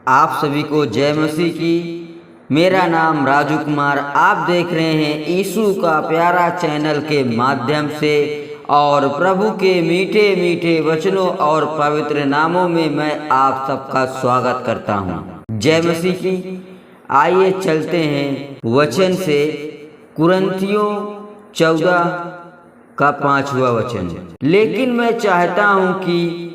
आप सभी को जय मसीह की। मेरा नाम राजू कुमार, आप देख रहे हैं यीशु का प्यारा चैनल के माध्यम से, और प्रभु के मीठे मीठे वचनों और पवित्र नामों में मैं आप सबका स्वागत करता हूं। जय मसीह की। आइए चलते हैं वचन से। कुरिन्थियों 14 का 5वां वचन। लेकिन मैं चाहता हूं कि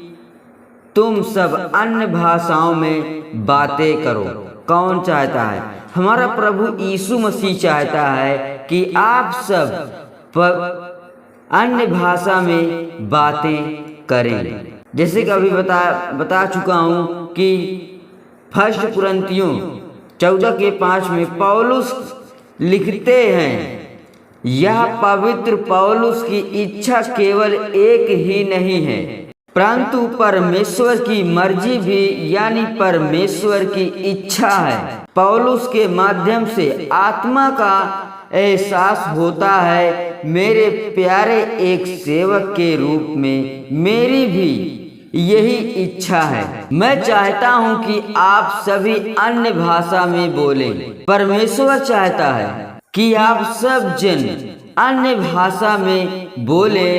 तुम सब अन्य भाषाओं में बातें करो। कौन चाहता है? हमारा प्रभु यीशु मसीह चाहता है कि आप सब अन्य भाषा में बातें करें। जैसे कि अभी बता चुका हूँ कि फर्स्ट कुरिन्थियों 14 के 5 में पौलुस लिखते हैं, यह पवित्र पौलुस की इच्छा केवल एक ही नहीं है, परंतु परमेश्वर की मर्जी भी, यानी परमेश्वर की इच्छा है। पौलुस के माध्यम से आत्मा का एहसास होता है। मेरे प्यारे एक सेवक के रूप में मेरी भी यही इच्छा है। मैं चाहता हूं कि आप सभी अन्य भाषा में बोलें। परमेश्वर चाहता है कि आप सब जन अन्य भाषा में बोले।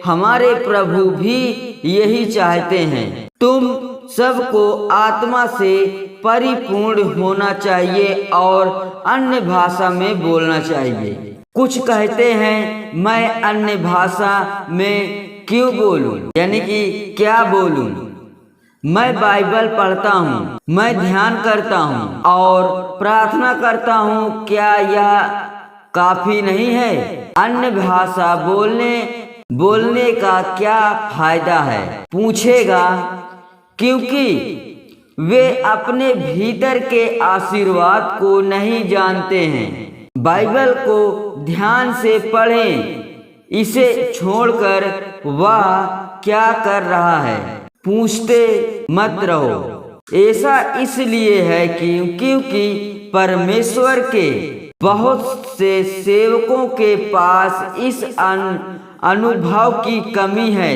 हमारे प्रभु भी यही चाहते हैं। तुम सबको आत्मा से परिपूर्ण होना चाहिए और अन्य भाषा में बोलना चाहिए। कुछ कहते हैं मैं अन्य भाषा में क्यों बोलूं, यानी कि क्या बोलूं। मैं बाइबल पढ़ता हूँ, मैं ध्यान करता हूँ और प्रार्थना करता हूँ। क्या यह काफी नहीं है? अन्य भाषा बोलने का क्या फायदा है, पूछेगा, क्योंकि वे अपने भीतर के आशीर्वाद को नहीं जानते हैं। बाइबल को ध्यान से पढ़ें, इसे छोड़कर वह क्या कर रहा है पूछते मत रहो। ऐसा इसलिए है क्योंकि परमेश्वर के बहुत से सेवकों के पास इस अनुभव की कमी है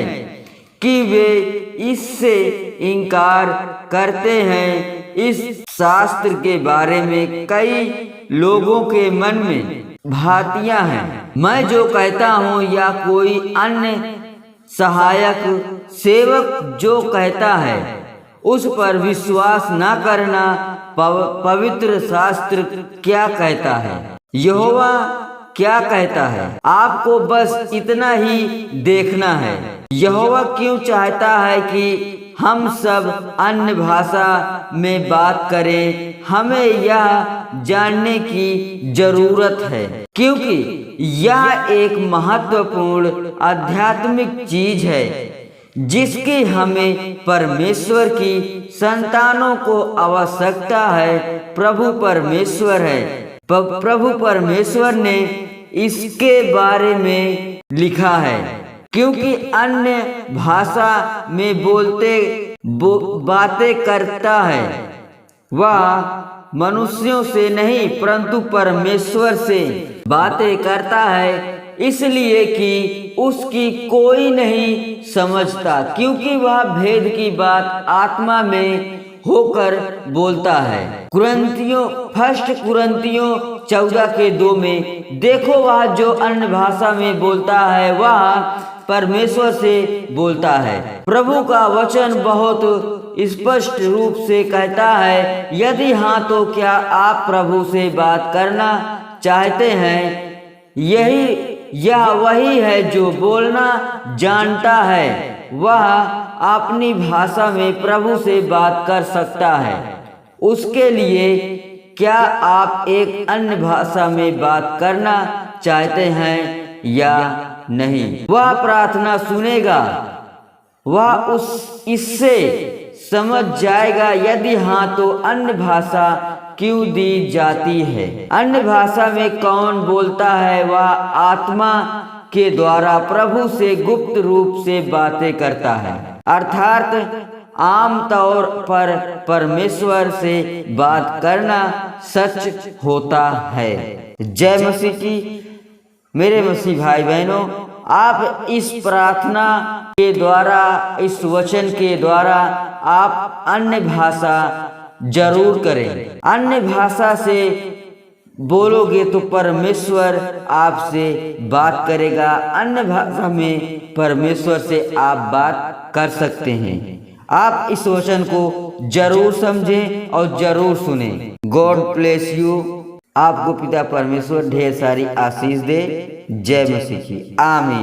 कि वे इससे इनकार करते हैं। इस शास्त्र के बारे में कई लोगों के मन में भातियां हैं। मैं जो कहता हूँ या कोई अन्य सहायक सेवक जो कहता है उस पर विश्वास न करना। पवित्र शास्त्र क्या कहता है, यहोवा क्या कहता है, आपको बस इतना ही देखना है। यहोवा क्यों चाहता है कि हम सब अन्य भाषा में बात करें? हमें यह जानने की जरूरत है, क्योंकि यह एक महत्वपूर्ण आध्यात्मिक चीज है जिसकी हमें परमेश्वर की संतानों को आवश्यकता है। प्रभु परमेश्वर है। प्रभु परमेश्वर ने इसके बारे में लिखा है, क्योंकि अन्य भाषा में बातें करता है वह मनुष्यों से नहीं परंतु परमेश्वर से बातें करता है, इसलिए कि उसकी कोई नहीं समझता, क्योंकि वह भेद की बात आत्मा में होकर बोलता है। फर्स्ट कुरिन्थियों 14 के 2 में देखो, वह जो अन्य भाषा में बोलता है वह परमेश्वर से बोलता है। प्रभु का वचन बहुत स्पष्ट रूप से कहता है, यदि हाँ तो क्या आप प्रभु से बात करना चाहते हैं? यह वही है जो बोलना जानता है, वह अपनी भाषा में प्रभु से बात कर सकता है। उसके लिए क्या आप एक अन्य भाषा में बात करना चाहते हैं या नहीं? वह प्रार्थना सुनेगा, वह इससे समझ जाएगा। यदि हाँ तो अन्य भाषा क्यों दी जाती है? अन्य भाषा में कौन बोलता है? वह आत्मा के द्वारा प्रभु से गुप्त रूप से बातें करता है, अर्थात आम तौर पर परमेश्वर से बात करना सच होता है। जय मसीह की। मेरे मसीह भाई बहनों, आप इस प्रार्थना के द्वारा, इस वचन के द्वारा आप अन्य भाषा जरूर करें। अन्य भाषा से बोलोगे तो परमेश्वर आपसे बात करेगा, अन्य भाषा में परमेश्वर से आप बात कर सकते हैं। आप इस वचन को जरूर समझें और जरूर सुने। God bless you. आपको पिता परमेश्वर ढेर सारी आशीष दे। जय मसीह की। आमीन।